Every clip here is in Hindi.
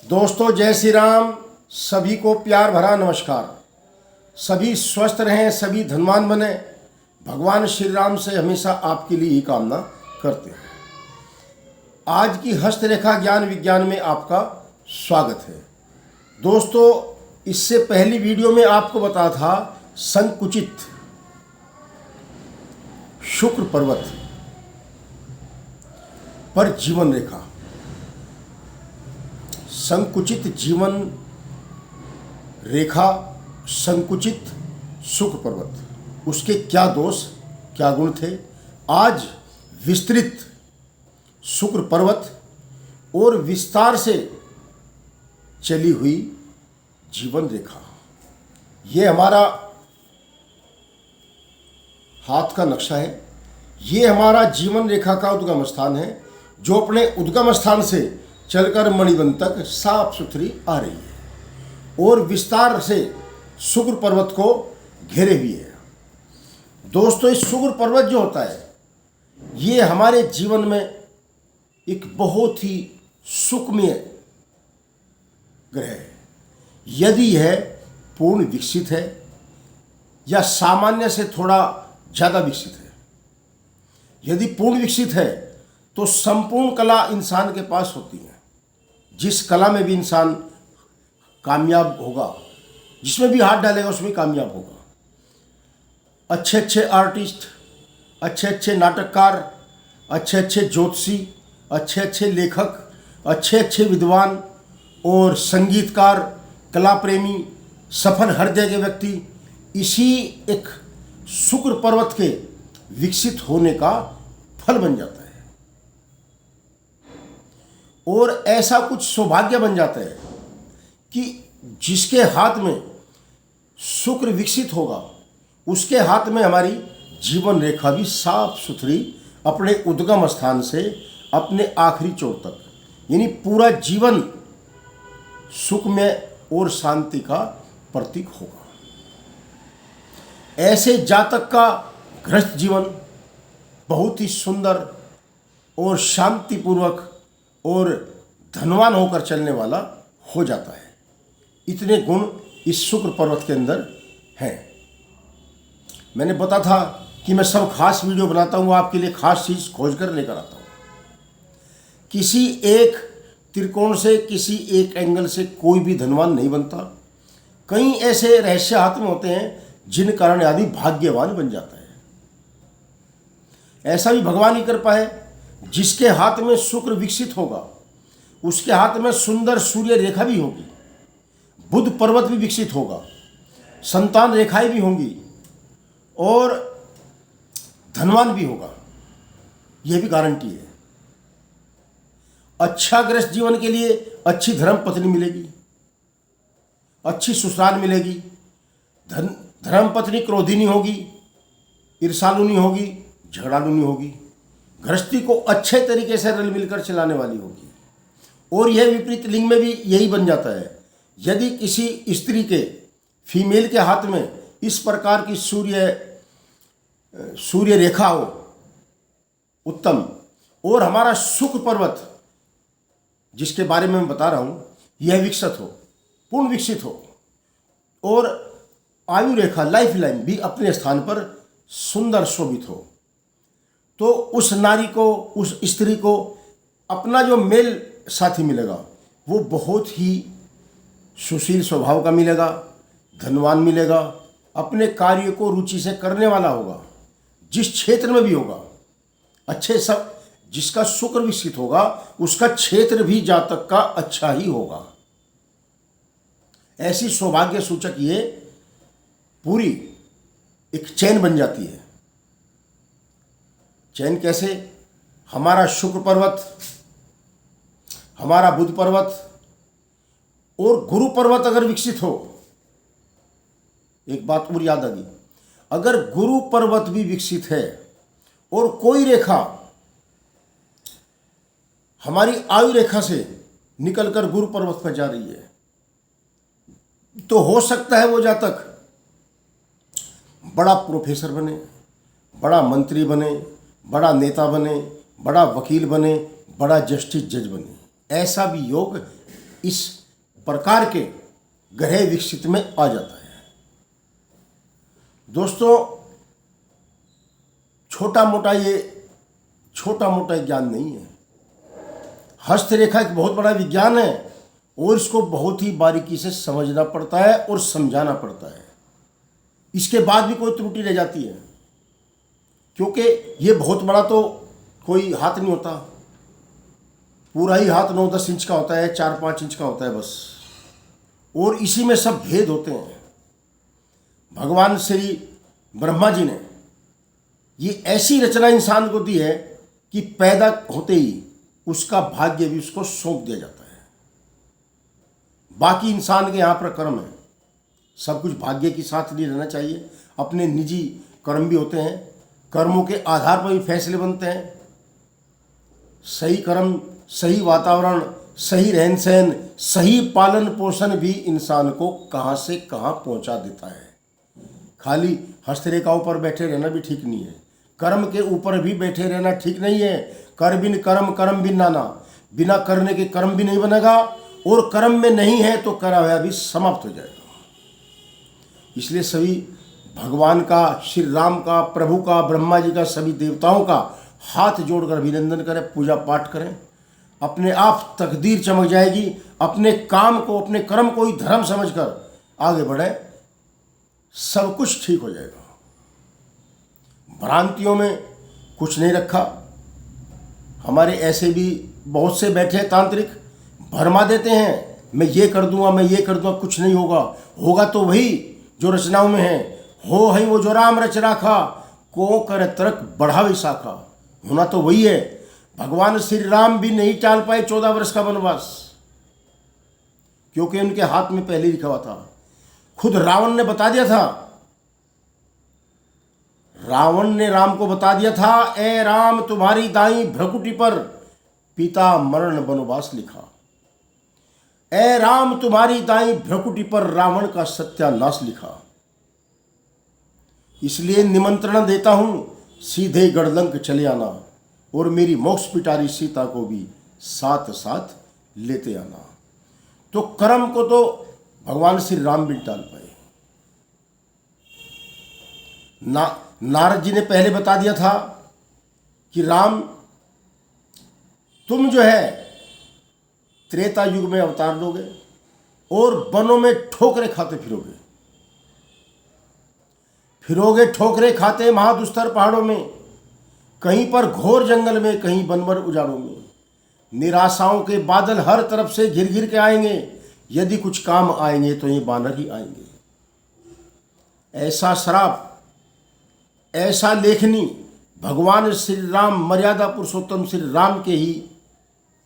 दोस्तों जय श्री राम। सभी को प्यार भरा नमस्कार। सभी स्वस्थ रहें, सभी धनवान बने। भगवान श्री राम से हमेशा आपके लिए ही कामना करते हैं। आज की हस्तरेखा ज्ञान विज्ञान में आपका स्वागत है। दोस्तों इससे पहली वीडियो में आपको बताया था संकुचित शुक्र पर्वत पर जीवन रेखा। संकुचित जीवन रेखा, संकुचित शुक्र पर्वत, उसके क्या दोष क्या गुण थे। आज विस्तृत शुक्र पर्वत और विस्तार से चली हुई जीवन रेखा, ये हमारा हाथ का नक्शा है। ये हमारा जीवन रेखा का उद्गम स्थान है, जो अपने उद्गम स्थान से चलकर मणिबंध तक साफ सुथरी आ रही है और विस्तार से शुक्र पर्वत को घेरे हुए है। दोस्तों इस शुक्र पर्वत जो होता है, ये हमारे जीवन में एक बहुत ही सुखमय ग्रह है। यदि यह पूर्ण विकसित है या सामान्य से थोड़ा ज़्यादा विकसित है। यदि पूर्ण विकसित है तो संपूर्ण कला इंसान के पास होती है। जिस कला में भी इंसान कामयाब होगा, जिसमें भी हाथ डालेगा उसमें कामयाब होगा। अच्छे अच्छे आर्टिस्ट, अच्छे अच्छे नाटककार, अच्छे अच्छे ज्योतिषी, अच्छे अच्छे लेखक, अच्छे अच्छे विद्वान और संगीतकार, कला प्रेमी, सफल हृदय के व्यक्ति इसी एक शुक्र पर्वत के विकसित होने का फल बन जाता है। और ऐसा कुछ सौभाग्य बन जाता है कि जिसके हाथ में शुक्र विकसित होगा, उसके हाथ में हमारी जीवन रेखा भी साफ सुथरी अपने उद्गम स्थान से अपने आखिरी चोट तक, यानी पूरा जीवन सुखमय और शांति का प्रतीक होगा। ऐसे जातक का गृहस्थ जीवन बहुत ही सुंदर और शांतिपूर्वक और धनवान होकर चलने वाला हो जाता है। इतने गुण इस शुक्र पर्वत के अंदर हैं। मैंने बताया था कि मैं सब खास वीडियो बनाता हूँ, आपके लिए खास चीज़ खोज कर लेकर आता हूँ। किसी एक त्रिकोण से, किसी एक एंगल से कोई भी धनवान नहीं बनता। कई ऐसे रहस्य हाथ में होते हैं जिन कारण आदमी भाग्यवान बन जाता है। ऐसा भी भगवान की कृपा है। जिसके हाथ में शुक्र विकसित होगा, उसके हाथ में सुंदर सूर्य रेखा भी होगी, बुध पर्वत भी विकसित होगा, संतान रेखाएं भी होंगी और धनवान भी होगा। यह भी गारंटी है। अच्छा गृहस्थ जीवन के लिए अच्छी धर्म पत्नी मिलेगी, अच्छी ससुराल मिलेगी। धर्म पत्नी क्रोधी नहीं होगी, ईर्ष्यालु नहीं होगी, झगड़ालू नहीं होगी। गृहस्थी को अच्छे तरीके से रल मिलकर चलाने वाली होगी। और यह विपरीत लिंग में भी यही बन जाता है। यदि किसी स्त्री के, फीमेल के हाथ में इस प्रकार की सूर्य रेखा हो उत्तम, और हमारा शुक्र पर्वत जिसके बारे में मैं बता रहा हूँ यह विकसित हो, पूर्ण विकसित हो, और आयु रेखा, लाइफ लाइन भी अपने स्थान पर सुंदर शोभित हो, तो उस नारी को, उस स्त्री को अपना जो मेल साथी मिलेगा वो बहुत ही सुशील स्वभाव का मिलेगा, धनवान मिलेगा, अपने कार्य को रुचि से करने वाला होगा, जिस क्षेत्र में भी होगा। अच्छे सब जिसका शुक्र विकसित होगा उसका क्षेत्र भी जातक का अच्छा ही होगा। ऐसी सौभाग्य सूचक ये पूरी एक चैन बन जाती है। चैन कैसे? हमारा शुक्र पर्वत, हमारा बुध पर्वत और गुरु पर्वत अगर विकसित हो, एक बात और याद आ गई, अगर गुरु पर्वत भी विकसित है और कोई रेखा हमारी आयु रेखा से निकलकर गुरु पर्वत पर जा रही है, तो हो सकता है वो जातक बड़ा प्रोफेसर बने, बड़ा मंत्री बने, बड़ा नेता बने, बड़ा वकील बने, बड़ा जस्टिस जज बने। ऐसा भी योग इस प्रकार के ग्रह विकसित में आ जाता है। दोस्तों, छोटा मोटा ज्ञान नहीं है। हस्तरेखा एक बहुत बड़ा विज्ञान है और इसको बहुत ही बारीकी से समझना पड़ता है और समझाना पड़ता है। इसके बाद भी कोई त्रुटि रह जाती है, क्योंकि ये बहुत बड़ा तो कोई हाथ नहीं होता, पूरा ही हाथ 9-10 इंच का होता है, 4-5 इंच का होता है बस। और इसी में सब भेद होते हैं। भगवान श्री ब्रह्मा जी ने ये ऐसी रचना इंसान को दी है कि पैदा होते ही उसका भाग्य भी उसको सौंप दिया जाता है। बाकी इंसान के यहाँ पर कर्म है, सब कुछ भाग्य के साथ नहीं रहना चाहिए। अपने निजी कर्म भी होते हैं, कर्मों के आधार पर भी फैसले बनते हैं। सही कर्म, सही वातावरण, सही रहन सहन, सही पालन पोषण भी इंसान को कहाँ से कहाँ पहुँचा देता है। खाली हस्तरेखाओं पर बैठे रहना भी ठीक नहीं है, कर्म के ऊपर भी बैठे रहना ठीक नहीं है। कर बिन कर्म, कर्म बिन नाना, बिना करने के कर्म भी नहीं बनेगा, और कर्म में नहीं है तो करा हुआ भी समाप्त हो जाएगा। इसलिए सभी भगवान का, श्री राम का, प्रभु का, ब्रह्मा जी का, सभी देवताओं का हाथ जोड़कर अभिनंदन करें, पूजा पाठ करें। अपने आप तकदीर चमक जाएगी। अपने काम को, अपने कर्म को ही धर्म समझकर आगे बढ़े, सब कुछ ठीक हो जाएगा। भ्रांतियों में कुछ नहीं रखा। हमारे ऐसे भी बहुत से बैठे तांत्रिक भरमा देते हैं, मैं ये कर दूंगा, मैं ये कर दूंगा, कुछ नहीं होगा। होगा तो वही जो रचनाओं में है, हो है वो जो राम रच राखा, को कर तर्क बढ़ावे शाखा। होना तो वही है। भगवान श्री राम भी नहीं टाल पाए 14 वर्ष का वनवास, क्योंकि उनके हाथ में पहले लिखा हुआ था। खुद रावण ने बता दिया था, रावण ने राम को बता दिया था, ए राम तुम्हारी दाई भ्रकुटी पर पिता मरण वनवास लिखा। ए राम तुम्हारी दाई भ्रकुटी पर रावण का सत्यानाश लिखा। इसलिए निमंत्रण देता हूं, सीधे गढ़लंक चले आना, और मेरी मोक्ष पिटारी सीता को भी साथ साथ लेते आना। तो कर्म को तो भगवान श्री राम भी टाल पाए। नारद जी ने पहले बता दिया था कि राम तुम जो है त्रेता युग में अवतार लोगे और वनों में ठोकरे खाते फिरोगे ठोकरे खाते महादुस्तर पहाड़ों में, कहीं पर घोर जंगल में, कहीं बनवर उजाड़ों में। निराशाओं के बादल हर तरफ से घिर घिर के आएंगे, यदि कुछ काम आएंगे तो ये बानर ही आएंगे। ऐसा श्राप, ऐसा लेखनी भगवान श्री राम, मर्यादा पुरुषोत्तम श्री राम के ही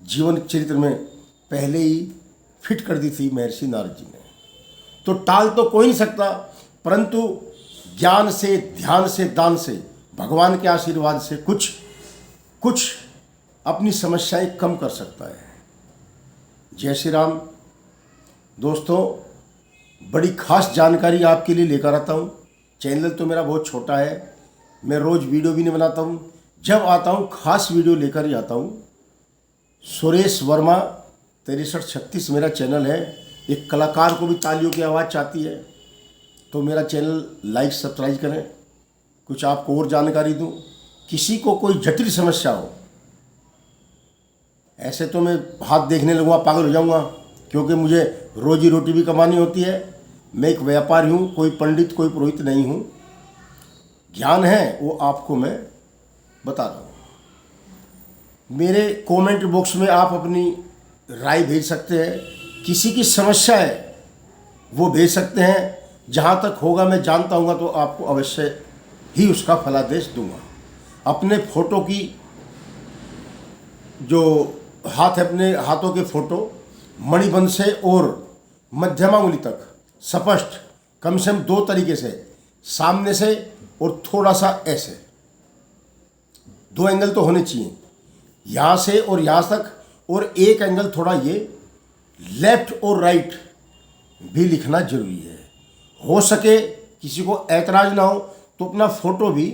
जीवन चरित्र में पहले ही फिट कर दी थी महर्षि नारद जी ने। तो टाल तो कोई नहीं सकता, परंतु ज्ञान से, ध्यान से, दान से, भगवान के आशीर्वाद से कुछ अपनी समस्याएं कम कर सकता है। जय श्री राम। दोस्तों, बड़ी खास जानकारी आपके लिए लेकर आता हूँ। चैनल तो मेरा बहुत छोटा है, मैं रोज़ वीडियो भी नहीं बनाता हूँ। जब आता हूँ खास वीडियो लेकर ही आता हूँ। सुरेश वर्मा 6336 मेरा चैनल है। एक कलाकार को भी तालियों की आवाज़ चाहती है, तो मेरा चैनल लाइक सब्सक्राइब करें। कुछ आपको और जानकारी दूँ, किसी को कोई जटिल समस्या हो, ऐसे तो मैं हाथ देखने लगूँगा, पागल हो जाऊँगा, क्योंकि मुझे रोजी रोटी भी कमानी होती है। मैं एक व्यापारी हूँ, कोई पंडित, कोई पुरोहित नहीं हूँ। ज्ञान है वो आपको मैं बता रहा हूँ। मेरे कमेंट बॉक्स में आप अपनी राय भेज सकते हैं। किसी की समस्या है वो भेज सकते हैं। जहाँ तक होगा मैं जानता हूँगा तो आपको अवश्य ही उसका फलादेश दूंगा। अपने फोटो की जो हाथ है, अपने हाथों के फोटो मणिबंध से और मध्यमा उंगली तक स्पष्ट, कम से कम 2 तरीके से, सामने से और थोड़ा सा ऐसे, 2 एंगल तो होने चाहिए, यहाँ से और यहाँ तक, और एक एंगल थोड़ा ये लेफ्ट और राइट भी लिखना जरूरी है। हो सके किसी को ऐतराज ना हो तो अपना फोटो भी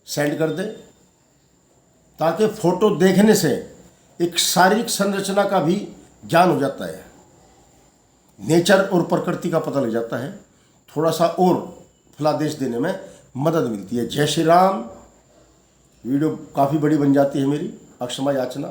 सेंड कर दे, ताकि फोटो देखने से एक शारीरिक संरचना का भी ज्ञान हो जाता है, नेचर और प्रकृति का पता लग जाता है, थोड़ा सा और फलादेश देने में मदद मिलती है। जय श्री राम। वीडियो काफ़ी बड़ी बन जाती है मेरी, अक्षमा याचना।